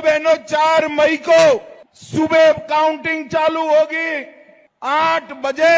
बहनों 4 मई को सुबह काउंटिंग चालू होगी। 8 बजे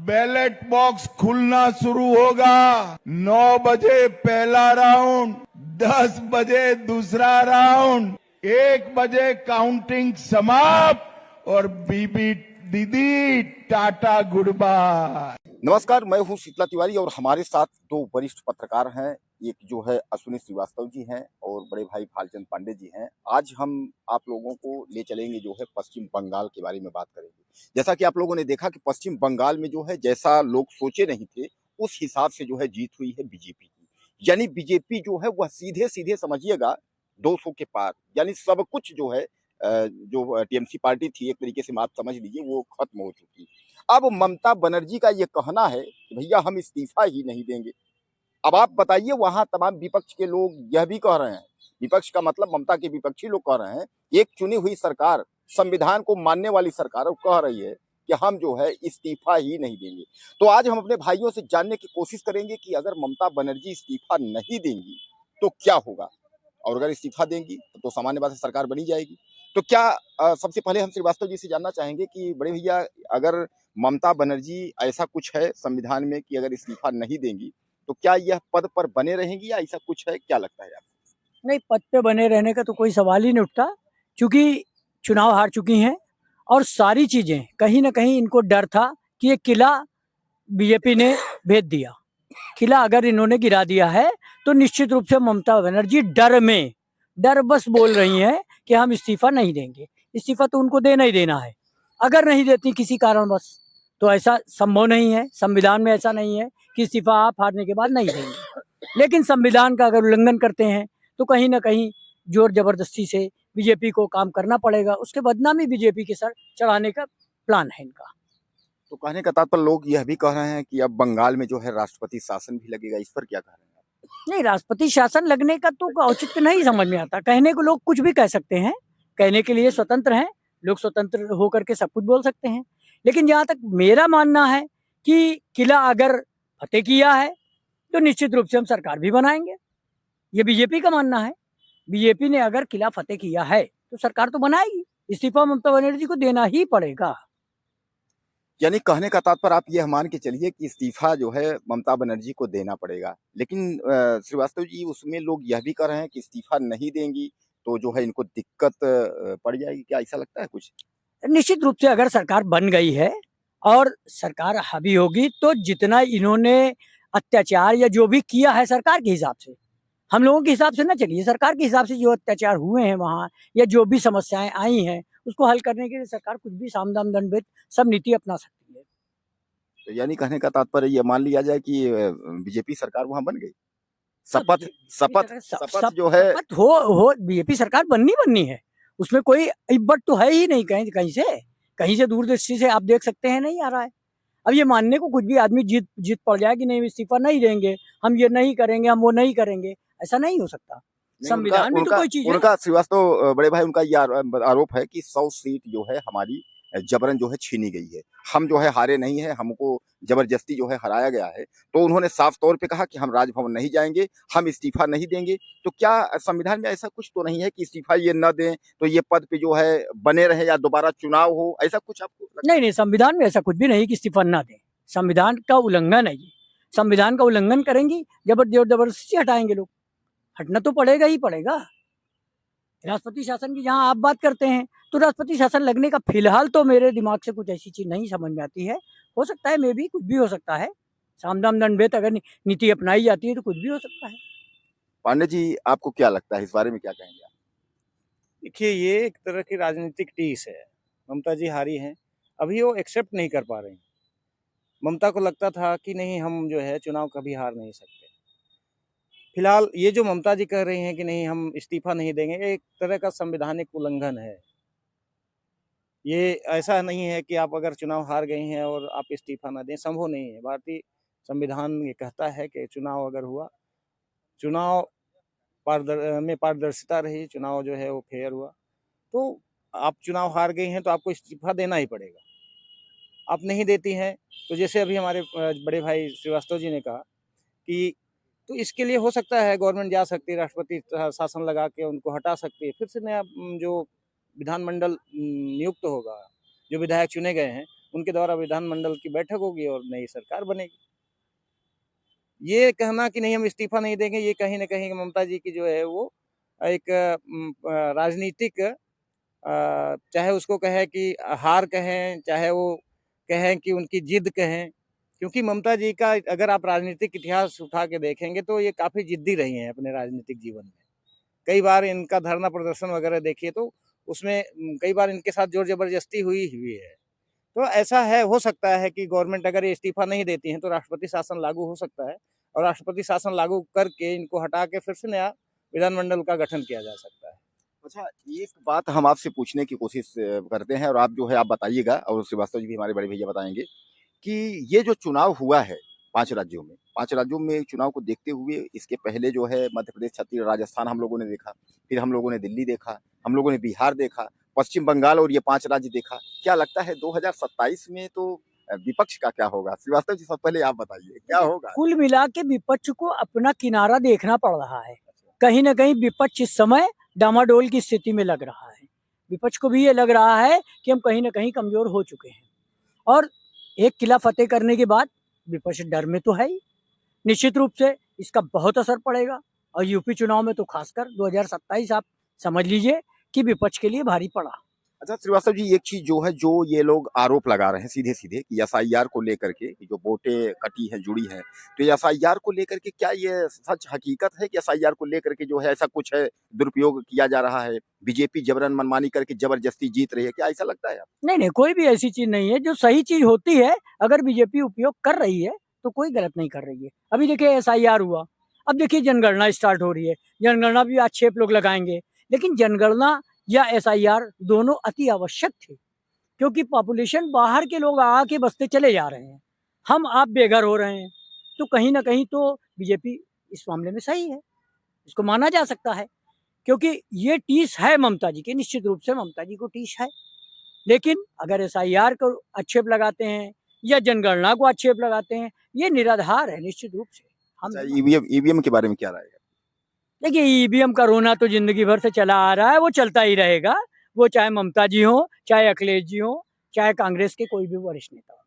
बैलेट बॉक्स खुलना शुरू होगा। 9 बजे पहला राउंड, 10 बजे दूसरा राउंड, 1 बजे काउंटिंग समाप्त और बीबी दीदी टाटा गुड बाय। नमस्कार, मैं हूं शीतला तिवारी और हमारे साथ दो वरिष्ठ पत्रकार हैं। एक जो है अश्विनी श्रीवास्तव जी हैं और बड़े भाई भालचंद पांडे जी हैं। आज हम आप लोगों को ले चलेंगे जो है पश्चिम बंगाल के बारे में बात करेंगे। जैसा कि आप लोगों ने देखा कि पश्चिम बंगाल में जो है जैसा लोग सोचे नहीं थे उस हिसाब से जो है जीत हुई है बीजेपी की। यानी बीजेपी जो है वह सीधे सीधे समझिएगा 200 के पार, यानी सब कुछ जो है जो टीएमसी पार्टी थी एक तरीके से आप समझ लीजिए वो खत्म हो चुकी। अब ममता बनर्जी का ये कहना है कि भैया हम इस्तीफा ही नहीं देंगे। अब आप बताइए, वहां तमाम विपक्ष के लोग यह भी कह रहे हैं, विपक्ष का मतलब ममता के विपक्षी लोग कह रहे हैं, एक चुनी हुई सरकार, संविधान को मानने वाली सरकार कह रही है कि हम जो है इस्तीफा ही नहीं देंगे। तो आज हम अपने भाइयों से जानने की कोशिश करेंगे कि अगर ममता बनर्जी इस्तीफा नहीं देंगी तो क्या होगा, और अगर इस्तीफा देंगी तो सामान्य बात है सरकार बनी जाएगी। तो क्या सबसे पहले हम श्रीवास्तव जी से जानना चाहेंगे कि बड़े भैया, अगर ममता बनर्जी ऐसा कुछ है संविधान में कि अगर इस्तीफा नहीं देंगी तो क्या यह पद पर बने रहेंगी या ऐसा कुछ है, क्या लगता है आपको? नहीं, पद पे बने रहने का तो कोई सवाल ही नहीं उठता, क्योंकि चुनाव हार चुकी हैं और सारी चीजें कहीं ना कहीं इनको डर था कि ये किला बीजेपी ने भेज दिया। किला अगर इन्होंने गिरा दिया है तो निश्चित रूप से ममता बनर्जी डर बस बोल रही हैं कि हम इस्तीफा नहीं देंगे। इस्तीफा तो उनको देना ही देना है। अगर नहीं देती किसी कारणवश तो ऐसा संभव नहीं है, संविधान में ऐसा नहीं है कि इस्तीफा आप हारने के बाद नहीं देंगे। लेकिन संविधान का अगर उल्लंघन करते हैं तो कहीं ना कहीं जोर जबरदस्ती से बीजेपी को काम करना पड़ेगा। उसके बदनामी बीजेपी के सर चढ़ाने का प्लान है इनका। तो कहने का तात्पर्य लोग यह भी कह रहे हैं कि अब बंगाल में जो है राष्ट्रपति शासन भी लगेगा, इस पर क्या कह रहे हैं? नहीं, राष्ट्रपति शासन लगने का तो औचित्य नहीं समझ में आता। कहने को लोग कुछ भी कह सकते हैं, कहने के लिए स्वतंत्र हैं लोग, स्वतंत्र होकर के सब कुछ बोल सकते हैं। लेकिन जहाँ तक मेरा मानना है कि किला अगर फतेह किया है तो निश्चित रूप से हम सरकार भी बनाएंगे। ये बीजेपी का मानना है। बीजेपी ने अगर किला फतेह किया है तो सरकार तो बनाएगी। इस्तीफा ममता बनर्जी को देना ही पड़ेगा। यानी कहने का तात्पर्य आप यह मान के चलिए कि इस्तीफा जो है ममता बनर्जी को देना पड़ेगा। लेकिन श्रीवास्तव जी, उसमें लोग यह भी कह रहे हैं कि इस्तीफा नहीं देंगी तो जो है इनको दिक्कत पड़ जाएगी, क्या ऐसा लगता है कुछ? निश्चित रूप से अगर सरकार बन गई है और सरकार हावी होगी तो जितना इन्होंने अत्याचार या जो भी किया है सरकार के हिसाब से, हम लोगों के हिसाब से ना चलिए, सरकार के हिसाब से जो अत्याचार हुए हैं वहाँ या जो भी समस्याएं आई हैं उसको हल करने के लिए सरकार कुछ भी साम दाम दंड भेद सब नीति अपना सकती है। तो यानी कहने का तात्पर्य ये मान लिया जाए कि बीजेपी सरकार वहां बन गई। शपथ शपथ शपथ जो है हो बीजेपी सरकार बननी है। उसमें कोई इब्बत तो है ही नहीं। कहीं से दूरदृष्टि से आप देख सकते हैं नहीं आ रहा है। अब ये मानने को कुछ भी आदमी जीत पड़ जाए कि नहीं इस्तीफा नहीं देंगे, हम ये नहीं करेंगे, हम वो नहीं करेंगे, ऐसा नहीं हो सकता। संविधान में तो कोई चीज उनका श्रीवास्तव बड़े भाई उनका ये आरोप है कि 100 सीट जो है हमारी जबरन जो है छीनी गई है। हम जो है हारे नहीं है, हमको जबरदस्ती जो है हराया गया है। तो उन्होंने साफ तौर पे कहा कि हम राजभवन नहीं जाएंगे, हम इस्तीफा नहीं देंगे। तो क्या संविधान में ऐसा कुछ तो नहीं है कि इस्तीफा ये न दें तो ये पद पे जो है बने रहे या दोबारा चुनाव हो, ऐसा कुछ आपको? नहीं, संविधान में ऐसा कुछ भी नहीं कि इस्तीफा ना दें। संविधान का उल्लंघन है ये। संविधान का उल्लंघन करेंगी, जबरदस्ती हटाएंगे लोग। हटना तो पड़ेगा ही पड़ेगा। राष्ट्रपति शासन की जहां आप बात करते हैं तो राष्ट्रपति शासन लगने का फिलहाल तो मेरे दिमाग से कुछ ऐसी चीज नहीं समझ में आती है। हो सकता है, मे भी कुछ भी हो सकता है। सामदाम दंड भेद अगर नीति अपनाई जाती है तो कुछ भी हो सकता है। पांडे जी, आपको क्या लगता है इस बारे में, क्या कहेंगे आप? देखिए, ये एक तरह की राजनीतिक टीस है। ममता जी हारी हैं, अभी वो एक्सेप्ट नहीं कर पा रही हैं। ममता को लगता था कि नहीं, हम जो है चुनाव कभी हार नहीं सकते। फिलहाल ये जो ममता जी कह रही हैं कि नहीं हम इस्तीफा नहीं देंगे, एक तरह का संवैधानिक उल्लंघन है। ये ऐसा नहीं है कि आप अगर चुनाव हार गई हैं और आप इस्तीफा ना दें, संभव नहीं है। भारतीय संविधान ये कहता है कि चुनाव अगर हुआ, चुनाव पारदर्शिता रही, चुनाव जो है वो फेयर हुआ, तो आप चुनाव हार गई हैं तो आपको इस्तीफा देना ही पड़ेगा। आप नहीं देती हैं तो जैसे अभी हमारे बड़े भाई श्रीवास्तव जी ने कहा कि तो इसके लिए हो सकता है गवर्नमेंट जा सकती है, राष्ट्रपति शासन लगा के उनको हटा सकती है, फिर से नया जो विधानमंडल नियुक्त होगा, जो विधायक चुने गए हैं उनके द्वारा विधानमंडल की बैठक होगी और नई सरकार बनेगी। ये कहना कि नहीं हम इस्तीफा नहीं देंगे, ये कहीं न कहीं ममता जी की जो है वो एक राजनीतिक चाहे उसको कहें कि हार कहें, चाहे वो कहें कि उनकी जिद कहें, क्योंकि ममता जी का अगर आप राजनीतिक इतिहास उठा के देखेंगे तो ये काफ़ी जिद्दी रही हैं अपने राजनीतिक जीवन में। कई बार इनका धरना प्रदर्शन वगैरह देखिए तो उसमें कई बार इनके साथ ज़ोर ज़बरदस्ती हुई हुई है। तो ऐसा है, हो सकता है कि गवर्नमेंट अगर ये इस्तीफा नहीं देती है तो राष्ट्रपति शासन लागू हो सकता है और राष्ट्रपति शासन लागू करके इनको हटा के फिर से नया विधानमंडल का गठन किया जा सकता है। अच्छा, एक बात हम आपसे पूछने की कोशिश करते हैं और आप जो है आप बताइएगा और श्रीवास्तव जी भी हमारे बड़े भैया बताएंगे कि ये जो चुनाव हुआ है 5 राज्यों में चुनाव को देखते हुए इसके पहले जो है मध्य प्रदेश, छत्तीसगढ़, राजस्थान हम लोगों ने देखा, फिर हम लोगों ने दिल्ली देखा, हम लोगों ने बिहार देखा, पश्चिम बंगाल और ये 5 राज्य देखा। क्या लगता है 2027 में तो विपक्ष का क्या होगा? श्रीवास्तव जी, सब पहले आप बताइए क्या होगा? कुल मिला के विपक्ष को अपना किनारा देखना पड़ रहा है। कहीं न कहीं विपक्ष इस समय डामाडोल की स्थिति में लग रहा है। विपक्ष को भी ये लग रहा है कि हम कहीं न कहीं कमज़ोर हो चुके हैं और एक किला फ़तेह करने के बाद विपक्ष डर में तो है ही। निश्चित रूप से इसका बहुत असर पड़ेगा और यूपी चुनाव में तो खासकर 2027 आप समझ लीजिए कि विपक्ष के लिए भारी पड़ा। अच्छा श्रीवास्तव जी, एक चीज जो है, जो ये लोग आरोप लगा रहे हैं सीधे सीधे कि एसआईआर को लेकर के कि जो वोटें कटी है, जुड़ी है, तो ये एसआईआर को लेकर के क्या ये सच हकीकत है कि एसआईआर को लेकर के जो है ऐसा कुछ है, दुरुपयोग किया जा रहा है, बीजेपी जबरन मनमानी करके जबरदस्ती जीत रही है, क्या ऐसा लगता है आपको? नहीं, कोई भी ऐसी चीज़ नहीं है, जो सही चीज़ होती है, अगर बीजेपी उपयोग कर रही है, तो कोई गलत नहीं कर रही है। अभी देखिए एसआईआर हुआ, अब देखिए जनगणना स्टार्ट हो रही है, जनगणना भी आक्षेप लोग लगाएँगे, लेकिन जनगणना या एसआईआर दोनों अति आवश्यक थे, क्योंकि पॉपुलेशन बाहर के लोग आके बसते चले जा रहे हैं, हम आप बेघर हो रहे हैं, तो कहीं न कहीं तो बीजेपी इस मामले में सही है, इसको माना जा सकता है, क्योंकि ये टीस है ममता जी की, निश्चित रूप से ममता जी को टीस है। लेकिन अगर एसआईआर को आक्षेप लगाते हैं या जनगणना को आक्षेप लगाते हैं, ये निराधार है निश्चित रूप से। हम अच्छा, ईवीएम के बारे में क्या राय है? देखिए ईवीएम का रोना तो जिंदगी भर से चला आ रहा है, वो चलता ही रहेगा। वो चाहे ममता जी हो, चाहे अखिलेश जी हो, चाहे कांग्रेस के कोई भी वरिष्ठ नेता हो।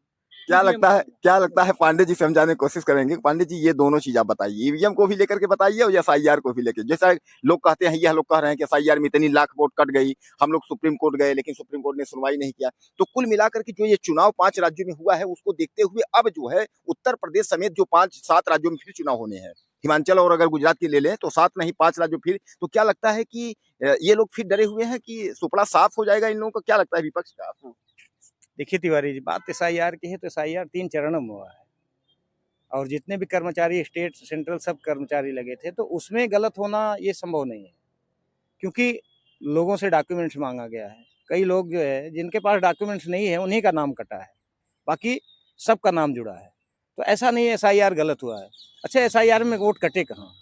क्या लगता है पांडे जी समझाने की कोशिश करेंगे? पांडे जी, ये दोनों चीज आप बताइए, ईवीएम को भी लेकर के बताइए और एसआईआर को भी लेकर। जैसा लोग कहते हैं, यह लोग कह रहे हैं कि एसआईआर में इतनी लाख वोट कट गई, हम लोग सुप्रीम कोर्ट गए लेकिन सुप्रीम कोर्ट ने सुनवाई नहीं किया। तो कुल मिलाकर के जो ये चुनाव 5 राज्यों में हुआ है, उसको देखते हुए अब जो है उत्तर प्रदेश समेत जो 5-7 राज्यों में फिर चुनाव होने हैं, हिमाचल और अगर गुजरात की ले लें तो 7 नहीं 5 राज्यों फिर, तो क्या लगता है कि ये लोग फिर डरे हुए हैं कि सुपड़ा साफ हो जाएगा इन लोगों को? क्या लगता है विपक्ष का आपको? देखिए तिवारी जी, बात एसआईआर की है तो एसआईआर 3 चरणों में हुआ है और जितने भी कर्मचारी स्टेट, सेंट्रल सब कर्मचारी लगे थे, तो उसमें गलत होना ये संभव नहीं है, क्योंकि लोगों से डॉक्यूमेंट्स मांगा गया है। कई लोग जो है जिनके पास डॉक्यूमेंट्स नहीं है उन्हीं का नाम कटा है, बाकी सबका नाम जुड़ा है। तो ऐसा नहीं है एसआईआर गलत हुआ है। अच्छा, एसआईआर में वोट कटे कहाँ?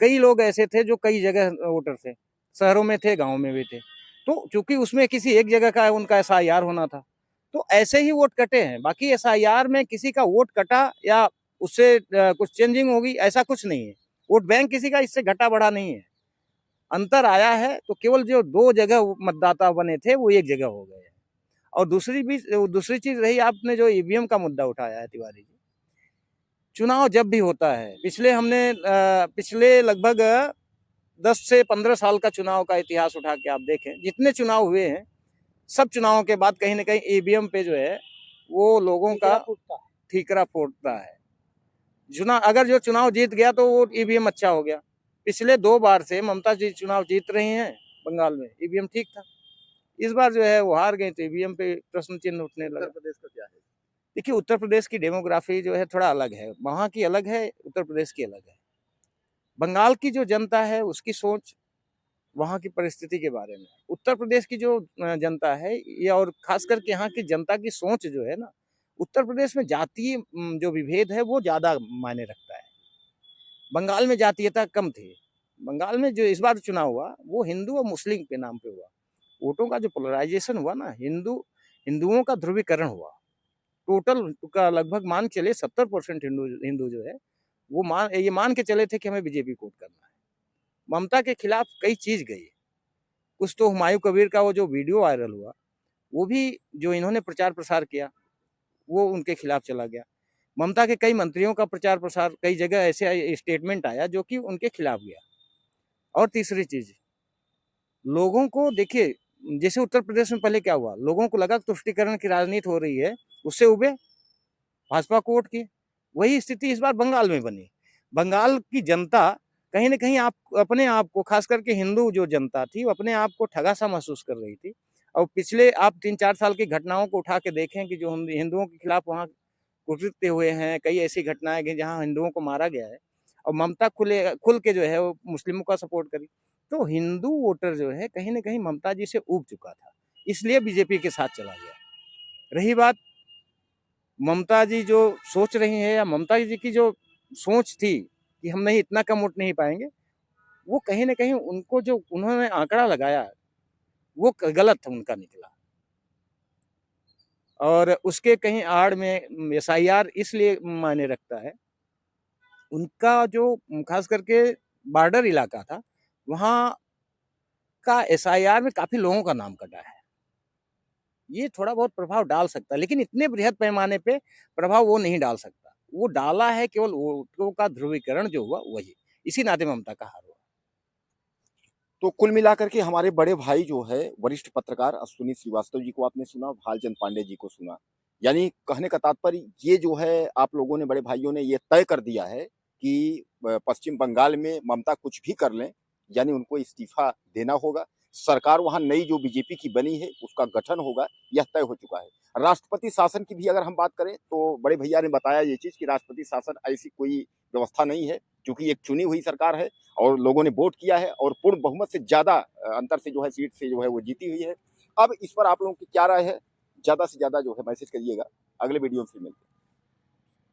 कई लोग ऐसे थे जो कई जगह वोटर थे, शहरों में थे, गाँव में भी थे। तो चूंकि उसमें किसी एक जगह का उनका एसआईआर होना था, तो ऐसे ही वोट कटे हैं। बाकी एसआईआर में किसी का वोट कटा या उससे कुछ चेंजिंग होगी, ऐसा कुछ नहीं है। वोट बैंक किसी का इससे घटा बढ़ा नहीं है। अंतर आया है तो केवल जो 2 जगह मतदाता बने थे वो एक जगह हो गए हैं। और दूसरी चीज रही, आपने जो ईवीएम का मुद्दा उठाया है तिवारी जी, चुनाव जब भी होता है, पिछले लगभग 10 से 15 साल का चुनाव का इतिहास उठा के आप देखें, जितने चुनाव हुए हैं, सब चुनावों के बाद कहीं न कहीं ईवीएम पे जो है वो लोगों का ठीकरा फोड़ता है। अगर जो चुनाव जीत गया तो वो ईवीएम अच्छा हो गया। पिछले 2 बार से ममता जी चुनाव जीत रही हैं बंगाल में, ईवीएम ठीक था। इस बार जो है वो हार गई तो ईवीएम पे प्रश्न चिन्ह उठने लगा। उत्तर प्रदेश का क्या है? देखिए, उत्तर प्रदेश की डेमोग्राफी जो है थोड़ा अलग है, वहाँ की अलग है, उत्तर प्रदेश की अलग है। बंगाल की जो जनता है उसकी सोच वहाँ की परिस्थिति के बारे में, उत्तर प्रदेश की जो जनता है ये, और खास करके यहाँ की जनता की सोच जो है ना, उत्तर प्रदेश में जातीय जो विभेद है वो ज़्यादा मायने रखता है। बंगाल में जातीयता कम थी। बंगाल में जो इस बार चुनाव हुआ वो हिंदू और मुस्लिम के नाम पे हुआ। वोटों का जो पोलराइजेशन हुआ ना, हिंदुओं का ध्रुवीकरण हुआ। टोटल का लगभग मान चले 70% हिंदू जो है वो ये मान के चले थे कि हमें बीजेपी को वोट करना है। ममता के खिलाफ कई चीज गई। कुछ तो हुमायूं कबीर का वो जो वीडियो वायरल हुआ, वो भी जो इन्होंने प्रचार प्रसार किया, वो उनके खिलाफ चला गया। ममता के कई मंत्रियों का प्रचार प्रसार कई जगह ऐसे स्टेटमेंट आया जो कि उनके खिलाफ गया। और तीसरी चीज, लोगों को देखिए, जैसे उत्तर प्रदेश में पहले क्या हुआ, लोगों को लगा तुष्टीकरण की राजनीति हो रही है, उससे उबे भाजपा को वोट किए। वही स्थिति इस बार बंगाल में बनी। बंगाल की जनता कहीं न कहीं अपने आप को, खास करके हिंदू जो जनता थी, वो अपने आप को ठगा सा महसूस कर रही थी। और पिछले आप 3-4 साल की घटनाओं को उठा के देखें कि जो हिंदुओं के खिलाफ वहाँ कुकृत्य हुए हैं, कई ऐसी घटनाएँ गई जहाँ हिंदुओं को मारा गया है, और ममता खुल के जो है वो मुस्लिमों का सपोर्ट करी। तो हिंदू वोटर जो है कहीं न कहीं ममता जी से ऊब चुका था, इसलिए बीजेपी के साथ चला गया। रही बात ममता जी जो सोच रही हैं, या ममता जी की जो सोच थी कि हम नहीं, इतना कम वोट नहीं पाएँगे, वो कहीं न कहीं उनको जो उन्होंने आंकड़ा लगाया, वो गलत उनका निकला। और उसके कहीं आड़ में एसआईआर इसलिए मायने रखता है, उनका जो खास करके बॉर्डर इलाका था, वहाँ का एसआईआर में काफ़ी लोगों का नाम कटा है। ये थोड़ा बहुत प्रभाव डाल सकता है, लेकिन इतने बृहद पैमाने पे प्रभाव वो नहीं डाल सकता। वो डाला है केवल वोटों का ध्रुवीकरण जो हुआ वही। इसी नाते ममता का हार हुआ। तो कुल मिलाकर के हमारे बड़े भाई जो है वरिष्ठ पत्रकार अश्विनी श्रीवास्तव जी को आपने सुना, भालचंद्र पांडे जी को सुना। यानी कहने का तात्पर्य ये जो है, आप लोगों ने, बड़े भाइयों ने ये तय कर दिया है कि पश्चिम बंगाल में ममता कुछ भी कर लें, यानी उनको इस्तीफा देना होगा। सरकार वहाँ नई जो बीजेपी की बनी है उसका गठन होगा, यह तय हो चुका है। राष्ट्रपति शासन की भी अगर हम बात करें तो बड़े भैया ने बताया ये चीज़ कि राष्ट्रपति शासन ऐसी कोई व्यवस्था नहीं है, क्योंकि एक चुनी हुई सरकार है और लोगों ने वोट किया है और पूर्ण बहुमत से ज़्यादा अंतर से जो है, सीट से जो है वो जीती हुई है। अब इस पर आप लोगों की क्या राय है? ज़्यादा से ज़्यादा जो है मैसेज करिएगा। अगले वीडियो में फिर मिलते हैं।